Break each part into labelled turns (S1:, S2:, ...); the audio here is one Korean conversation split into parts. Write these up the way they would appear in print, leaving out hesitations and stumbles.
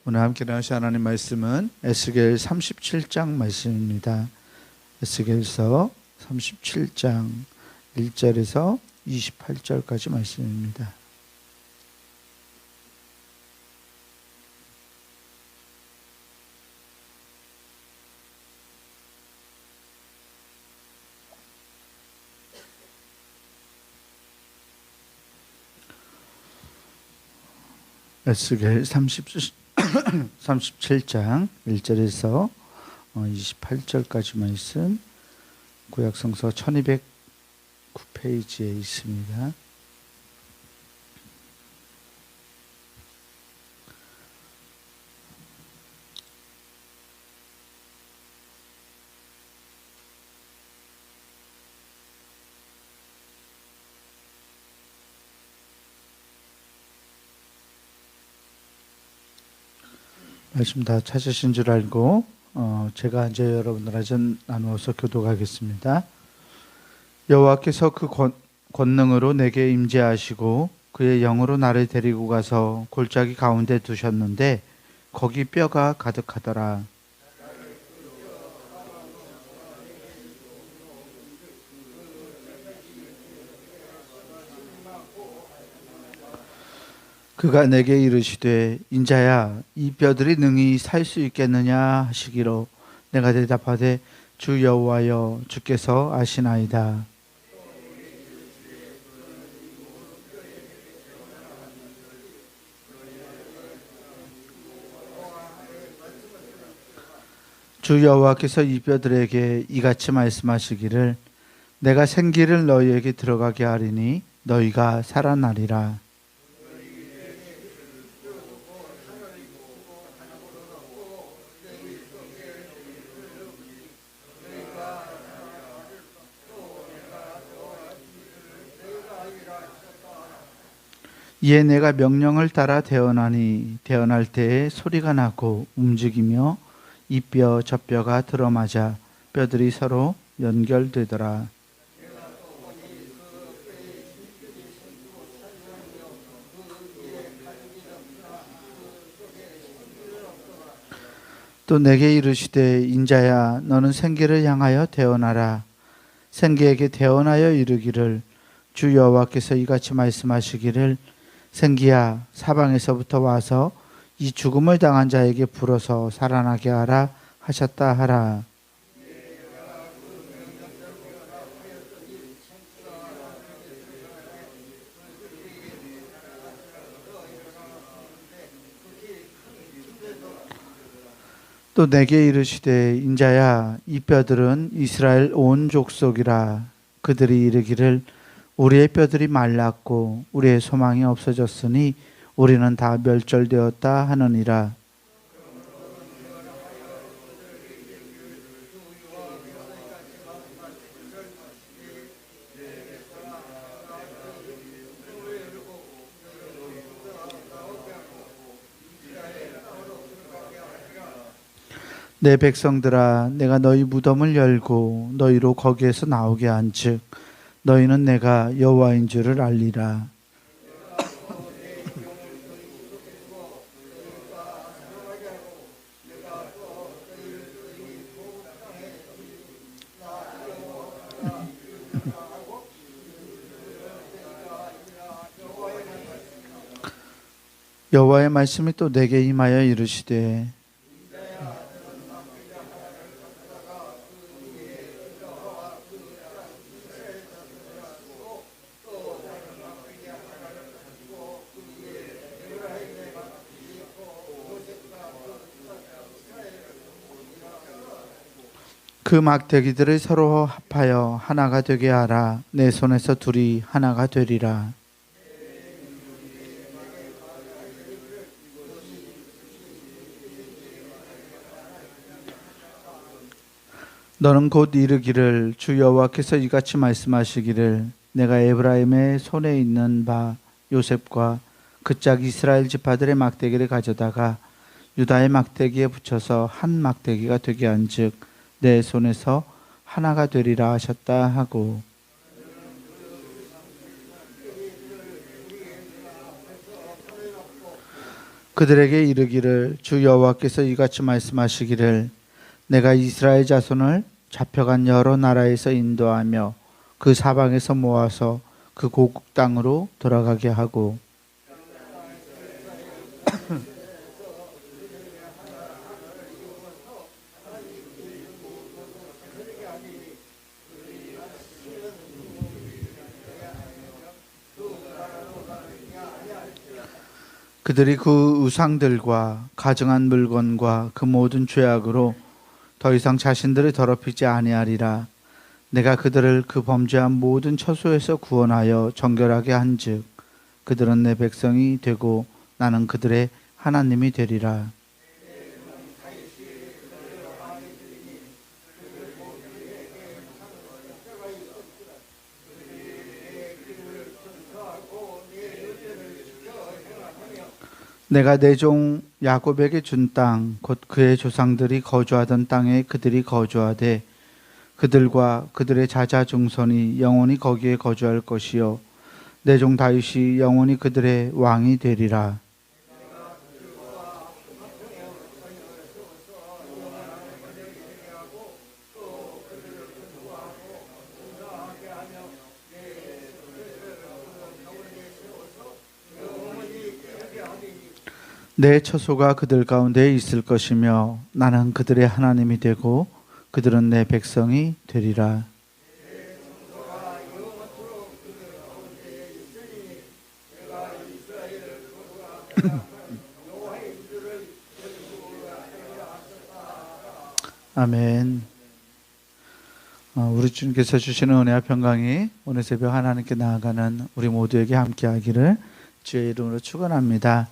S1: 오늘 함께 나누실 하나님 말씀은 에스겔 37장 말씀입니다. 에스겔서 37장 1절에서 28절까지 말씀입니다. 에스겔 37장 1절에서 28절까지 말씀, 구약성서 1209페이지에 있습니다. 말씀 다 찾으신 줄 알고 제가 이제 여러분들과 나누어서 교독하겠습니다. 여호와께서 그 권능으로 내게 임재하시고 그의 영으로 나를 데리고 가서 골짜기 가운데 두셨는데 거기 뼈가 가득하더라. 그가 내게 이르시되 인자야 이 뼈들이 능히 살 수 있겠느냐 하시기로 내가 대답하되 주 여호와여 주께서 아시나이다. 주 여호와께서 이 뼈들에게 이같이 말씀하시기를 내가 생기를 너희에게 들어가게 하리니 너희가 살아나리라. 이에 내가 명령을 따라 태어나니 태어날 때에 소리가 나고 움직이며 이 뼈 저 뼈가 들어맞아 뼈들이 서로 연결되더라. 또 내게 이르시되 인자야 너는 생기를 향하여 태어나라. 생기에게 태어나여 이르기를 주 여호와께서 이같이 말씀하시기를 생기야 사방에서부터 와서 이 죽음을 당한 자에게 불어서 살아나게 하라 하셨다 하라. 또 내게 이르시되 인자야 이 뼈들은 이스라엘 온 족속이라. 그들이 이르기를 우리의 뼈들이 말랐고 우리의 소망이 없어졌으니 우리는 다 멸절되었다 하느니라. 내 백성들아 내가 너희 무덤을 열고 너희로 거기에서 나오게 한즉 너희는 내가 여호와인 줄을 알리라. 여호와의 말씀이 또 내게 임하여 이르시되 그 막대기들을 서로 합하여 하나가 되게 하라. 내 손에서 둘이 하나가 되리라. 너는 곧 이르기를 주 여호와께서 이같이 말씀하시기를 내가 에브라임의 손에 있는 바 요셉과 그 짝 이스라엘 지파들의 막대기를 가져다가 유다의 막대기에 붙여서 한 막대기가 되게 한즉 내 손에서 하나가 되리라 하셨다 하고 그들에게 이르기를 주 여호와께서 이같이 말씀하시기를 내가 이스라엘 자손을 잡혀간 여러 나라에서 인도하며 그 사방에서 모아서 그 고국 땅으로 돌아가게 하고 그들이 그 우상들과 가증한 물건과 그 모든 죄악으로 더 이상 자신들을 더럽히지 아니하리라. 내가 그들을 그 범죄한 모든 처소에서 구원하여 정결하게 한즉 그들은 내 백성이 되고 나는 그들의 하나님이 되리라. 내가 내 종 야곱에게 준 땅 곧 그의 조상들이 거주하던 땅에 그들이 거주하되 그들과 그들의 자자종손이 영원히 거기에 거주할 것이요 내 종 다윗이 영원히 그들의 왕이 되리라. 내 처소가 그들 가운데 있을 것이며 나는 그들의 하나님이 되고 그들은 내 백성이 되리라. 아멘. 우리 주님께서 주시는 은혜와 평강이 오늘 새벽 하나님께 나아가는 우리 모두에게 함께하기를 주의 이름으로 축원합니다.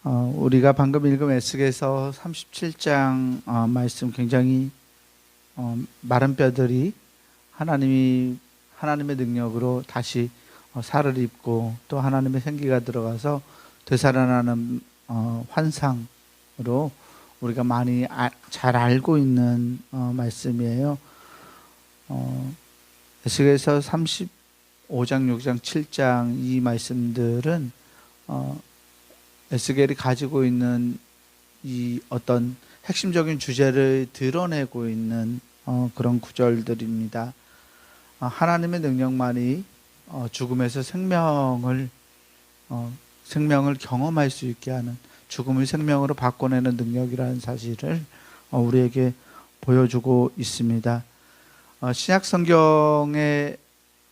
S1: 우리가 방금 읽은 에스겔서 37장 말씀 굉장히 마른 뼈들이 하나님의 능력으로 다시 살을 입고 또 하나님의 생기가 들어가서 되살아나는 환상으로 우리가 많이 잘 알고 있는 말씀이에요. 에스겔서 35장, 6장, 7장 이 말씀들은 에스겔이 가지고 있는 이 어떤 핵심적인 주제를 드러내고 있는 그런 구절들입니다. 하나님의 능력만이 죽음에서 생명을 경험할 수 있게 하는 죽음을 생명으로 바꿔내는 능력이라는 사실을 우리에게 보여주고 있습니다. 신약 성경의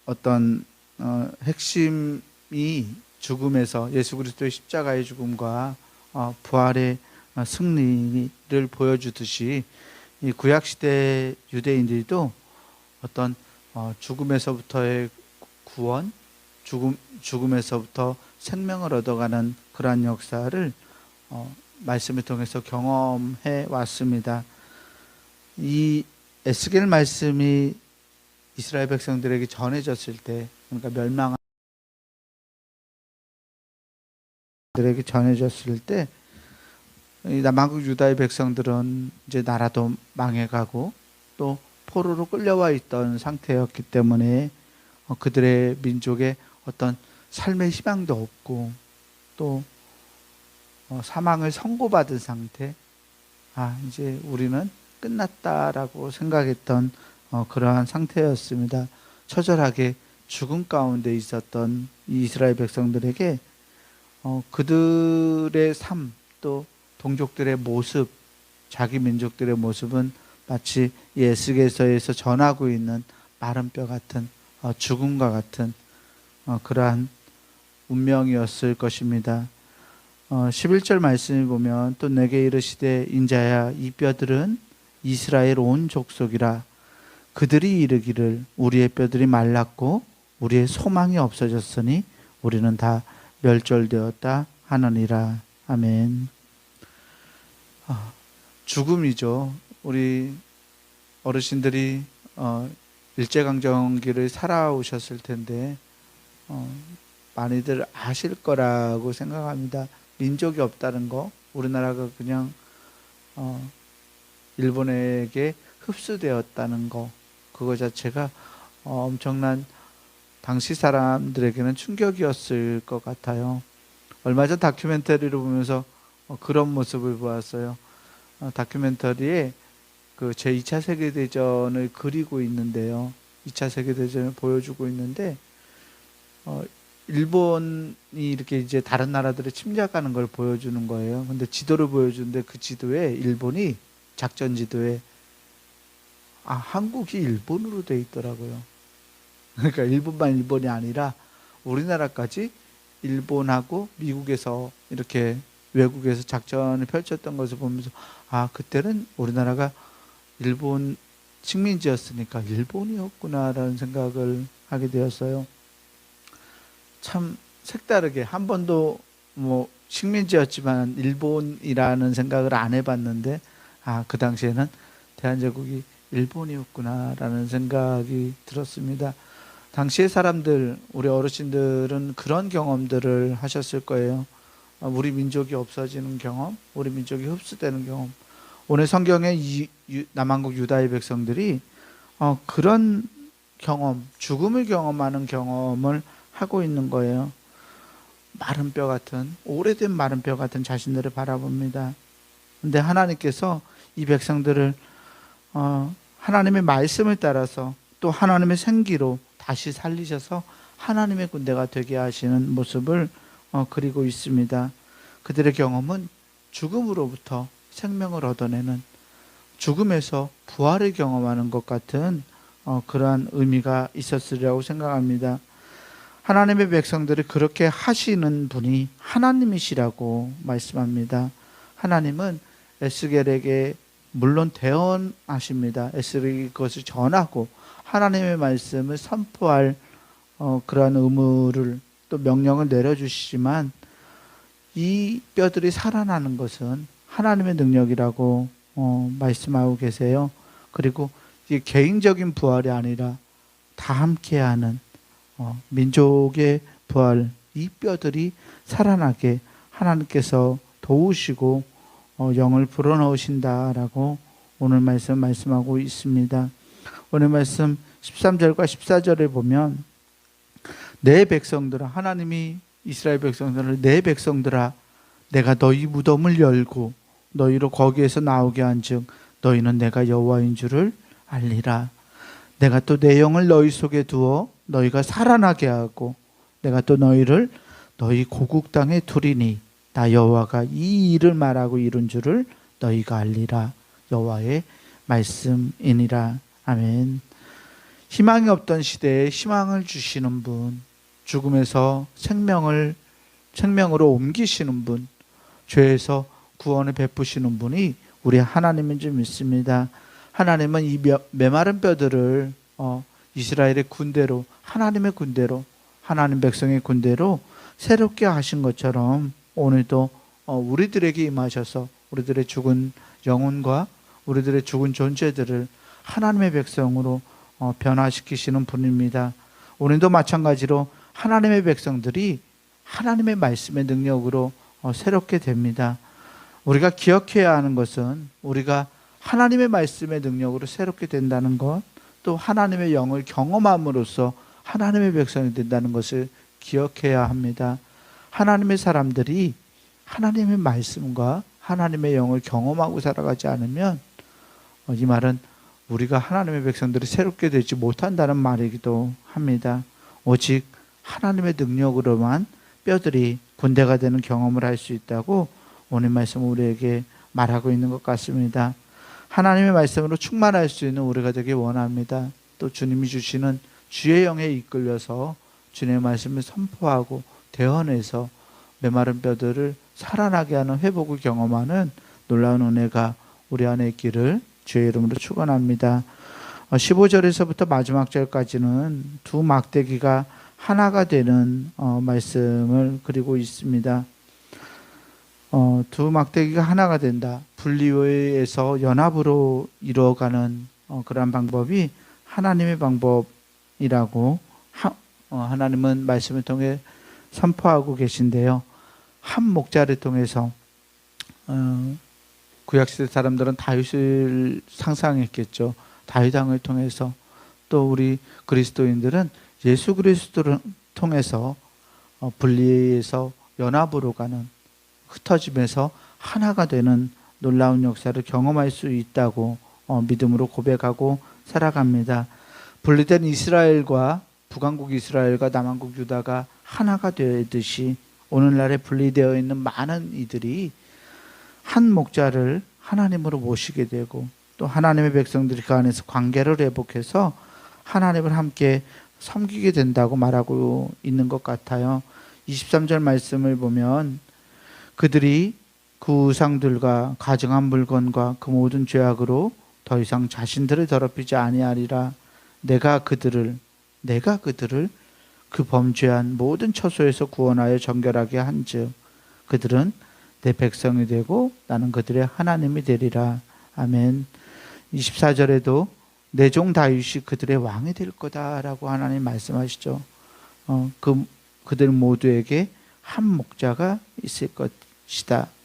S1: 어떤 핵심이 죽음에서 예수 그리스도의 십자가의 죽음과 부활의 승리를 보여주듯이 이 구약시대 유대인들도 어떤 죽음에서부터의 구원, 죽음에서부터 생명을 얻어가는 그러한 역사를 말씀을 통해서 경험해 왔습니다. 이 에스겔 말씀이 이스라엘 백성들에게 전해졌을 때, 그러니까 멸망한 들에게 전해졌을 때 남한국 유다의 백성들은 이제 나라도 망해가고 또 포로로 끌려와 있던 상태였기 때문에 그들의 민족의 어떤 삶의 희망도 없고 또 사망을 선고받은 상태, 이제 우리는 끝났다라고 생각했던 그러한 상태였습니다. 처절하게 죽음 가운데 있었던 이 이스라엘 백성들에게 그들의 삶, 또 동족들의 모습, 자기 민족들의 모습은 마치 에스겔서에서 전하고 있는 마른 뼈 같은 죽음과 같은 그러한 운명이었을 것입니다. 11절 말씀을 보면 또 내게 이르시되 인자야 이 뼈들은 이스라엘 온 족속이라. 그들이 이르기를 우리의 뼈들이 말랐고 우리의 소망이 없어졌으니 우리는 다 멸절되었다 하느니라. 아멘. 죽음이죠. 우리 어르신들이 일제강점기를 살아오셨을 텐데 많이들 아실 거라고 생각합니다. 민족이 없다는 거, 우리나라가 그냥 일본에게 흡수되었다는 거, 그거 자체가 엄청난 당시 사람들에게는 충격이었을 것 같아요. 얼마 전 다큐멘터리를 보면서 그런 모습을 보았어요. 다큐멘터리에 그 제2차 세계대전을 그리고 있는데요. 2차 세계대전을 보여주고 있는데 일본이 이렇게 이제 다른 나라들을 침략하는 걸 보여주는 거예요. 근데 지도를 보여주는데 그 지도에 일본이 작전 지도에 한국이 일본으로 돼 있더라고요. 그러니까 일본만 일본이 아니라 우리나라까지 일본하고 미국에서 이렇게 외국에서 작전을 펼쳤던 것을 보면서 그때는 우리나라가 일본 식민지였으니까 일본이었구나라는 생각을 하게 되었어요. 참 색다르게 한 번도 뭐 식민지였지만 일본이라는 생각을 안 해봤는데 그 당시에는 대한제국이 일본이었구나라는 생각이 들었습니다. 당시의 사람들, 우리 어르신들은 그런 경험들을 하셨을 거예요. 우리 민족이 없어지는 경험, 우리 민족이 흡수되는 경험. 오늘 성경에 남한국 유다의 백성들이 그런 경험, 죽음을 경험하는 경험을 하고 있는 거예요. 마른 뼈 같은, 오래된 마른 뼈 같은 자신들을 바라봅니다. 근데 하나님께서 이 백성들을 하나님의 말씀을 따라서 또 하나님의 생기로 다시 살리셔서 하나님의 군대가 되게 하시는 모습을 그리고 있습니다. 그들의 경험은 죽음으로부터 생명을 얻어내는, 죽음에서 부활을 경험하는 것 같은 그러한 의미가 있었으리라고 생각합니다. 하나님의 백성들을 그렇게 하시는 분이 하나님이시라고 말씀합니다. 하나님은 에스겔에게 물론 대언하십니다. 에스겔에게 그것을 전하고 하나님의 말씀을 선포할 그러한 의무를 또 명령을 내려주시지만 이 뼈들이 살아나는 것은 하나님의 능력이라고 말씀하고 계세요. 그리고 이게 개인적인 부활이 아니라 다 함께하는 민족의 부활, 이 뼈들이 살아나게 하나님께서 도우시고 영을 불어넣으신다라고 오늘 말씀하고 있습니다. 오늘 말씀 13절과 14절에 보면 내 백성들아, 하나님이 이스라엘 백성들을 내 백성들아, 내가 너희 무덤을 열고 너희로 거기에서 나오게 한즉 너희는 내가 여호와인 줄을 알리라. 내가 또 내 영을 너희 속에 두어 너희가 살아나게 하고 내가 또 너희를 너희 고국 땅에 두리니 나 여호와가 이 일을 말하고 이룬 줄을 너희가 알리라. 여호와의 말씀이니라. 아멘. 희망이 없던 시대에 희망을 주시는 분, 죽음에서 생명으로 옮기시는 분, 죄에서 구원을 베푸시는 분이 우리 하나님인 줄 믿습니다. 하나님은 이 메마른 뼈들을 이스라엘의 군대로, 하나님의 군대로, 하나님 백성의 군대로 새롭게 하신 것처럼 오늘도 우리들에게 임하셔서 우리들의 죽은 영혼과 우리들의 죽은 존재들을 하나님의 백성으로 변화시키시는 분입니다. 오늘도 마찬가지로 하나님의 백성들이 하나님의 말씀의 능력으로 새롭게 됩니다. 우리가 기억해야 하는 것은 우리가 하나님의 말씀의 능력으로 새롭게 된다는 것, 또 하나님의 영을 경험함으로써 하나님의 백성이 된다는 것을 기억해야 합니다. 하나님의 사람들이 하나님의 말씀과 하나님의 영을 경험하고 살아가지 않으면 이 말은 우리가 하나님의 백성들이 새롭게 되지 못한다는 말이기도 합니다. 오직 하나님의 능력으로만 뼈들이 군대가 되는 경험을 할 수 있다고 오늘 말씀 우리에게 말하고 있는 것 같습니다. 하나님의 말씀으로 충만할 수 있는 우리가 되길 원합니다. 또 주님이 주시는 주의 영에 이끌려서 주님의 말씀을 선포하고 대언해서 메마른 뼈들을 살아나게 하는 회복을 경험하는 놀라운 은혜가 우리 안에 있기를 주의 이름으로 축원합니다. 15절에서부터 마지막 절까지는 두 막대기가 하나가 되는 말씀을 그리고 있습니다. 두 막대기가 하나가 된다. 분리에서 연합으로 이루어가는 그러한 방법이 하나님의 방법이라고 하나님은 말씀을 통해 선포하고 계신데요. 한 목자를 통해서 구약시대 사람들은 다윗을 상상했겠죠. 다윗 왕을 통해서 또 우리 그리스도인들은 예수 그리스도를 통해서 분리에서 연합으로 가는, 흩어짐에서 하나가 되는 놀라운 역사를 경험할 수 있다고 믿음으로 고백하고 살아갑니다. 분리된 이스라엘과 북왕국 이스라엘과 남왕국 유다가 하나가 되듯이 오늘날에 분리되어 있는 많은 이들이 한 목자를 하나님으로 모시게 되고 또 하나님의 백성들이 그 안에서 관계를 회복해서 하나님을 함께 섬기게 된다고 말하고 있는 것 같아요. 23절 말씀을 보면 그들이 그 우상들과 가증한 물건과 그 모든 죄악으로 더 이상 자신들을 더럽히지 아니하리라. 내가 그들을 그 범죄한 모든 처소에서 구원하여 정결하게 한즉 그들은 내 백성이 되고 나는 그들의 하나님이 되리라. 아멘. 24절에도 내 종 다윗이 그들의 왕이 될 거다라고 하나님 말씀하시죠. 그들 모두에게 한 목자가 있을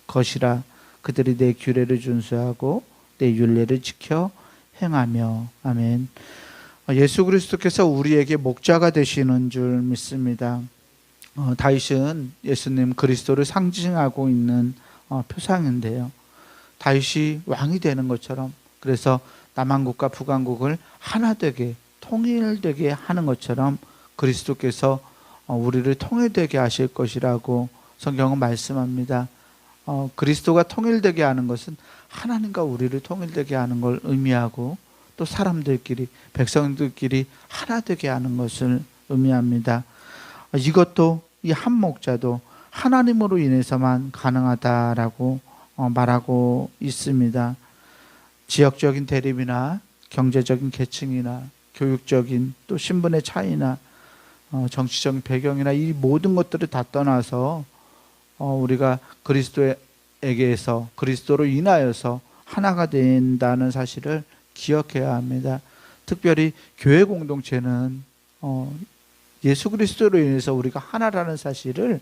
S1: 것이라. 그들이 내 규례를 준수하고 내 율례를 지켜 행하며. 아멘. 예수 그리스도께서 우리에게 목자가 되시는 줄 믿습니다. 다윗은 예수님 그리스도를 상징하고 있는 표상인데요. 다윗이 왕이 되는 것처럼, 그래서 남왕국과 북왕국을 하나 되게 통일되게 하는 것처럼 그리스도께서 우리를 통일되게 하실 것이라고 성경은 말씀합니다. 그리스도가 통일되게 하는 것은 하나님과 우리를 통일되게 하는 걸 의미하고 또 사람들끼리, 백성들끼리 하나 되게 하는 것을 의미합니다. 이것도, 이 한 목자도 하나님으로 인해서만 가능하다라고 말하고 있습니다. 지역적인 대립이나 경제적인 계층이나 교육적인 또 신분의 차이나 정치적인 배경이나 이 모든 것들을 다 떠나서 우리가 그리스도에게서, 그리스도로 인하여서 하나가 된다는 사실을 기억해야 합니다. 특별히 교회 공동체는 예수 그리스도로 인해서 우리가 하나라는 사실을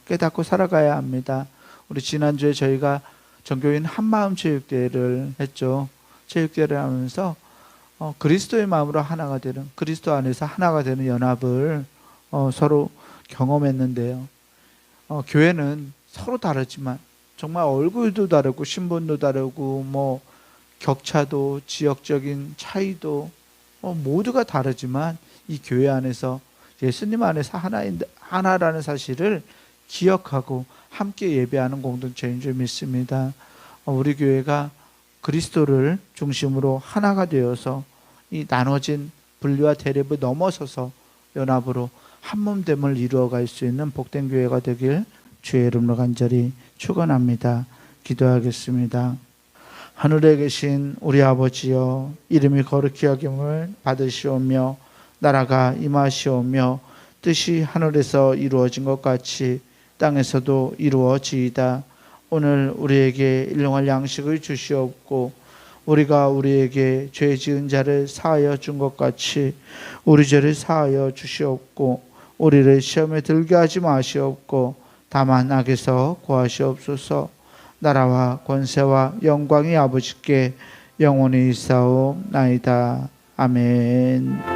S1: 깨닫고 살아가야 합니다. 우리 지난주에 저희가 전교인 한마음 체육대회를 했죠. 체육대회를 하면서 그리스도의 마음으로 하나가 되는, 그리스도 안에서 하나가 되는 연합을 서로 경험했는데요. 교회는 서로 다르지만 정말 얼굴도 다르고 신분도 다르고 뭐 격차도 지역적인 차이도 모두가 다르지만 이 교회 안에서 예수님 안에서 하나라는 사실을 기억하고 함께 예배하는 공동체인 줄 믿습니다. 우리 교회가 그리스도를 중심으로 하나가 되어서 이 나눠진 분리와 대립을 넘어서서 연합으로 한몸됨을 이루어갈 수 있는 복된 교회가 되길 주의 이름으로 간절히 축원합니다. 기도하겠습니다. 하늘에 계신 우리 아버지여, 이름이 거룩히 여김을 받으시오며 나라가 임하시오며 뜻이 하늘에서 이루어진 것 같이 땅에서도 이루어지이다. 오늘 우리에게 일용할 양식을 주시옵고 우리가 우리에게 죄 지은 자를 사하여 준 것 같이 우리 죄를 사하여 주시옵고 우리를 시험에 들게 하지 마시옵고 다만 악에서 구하시옵소서. 나라와 권세와 영광이 아버지께 영원히 있사옵나이다. 아멘.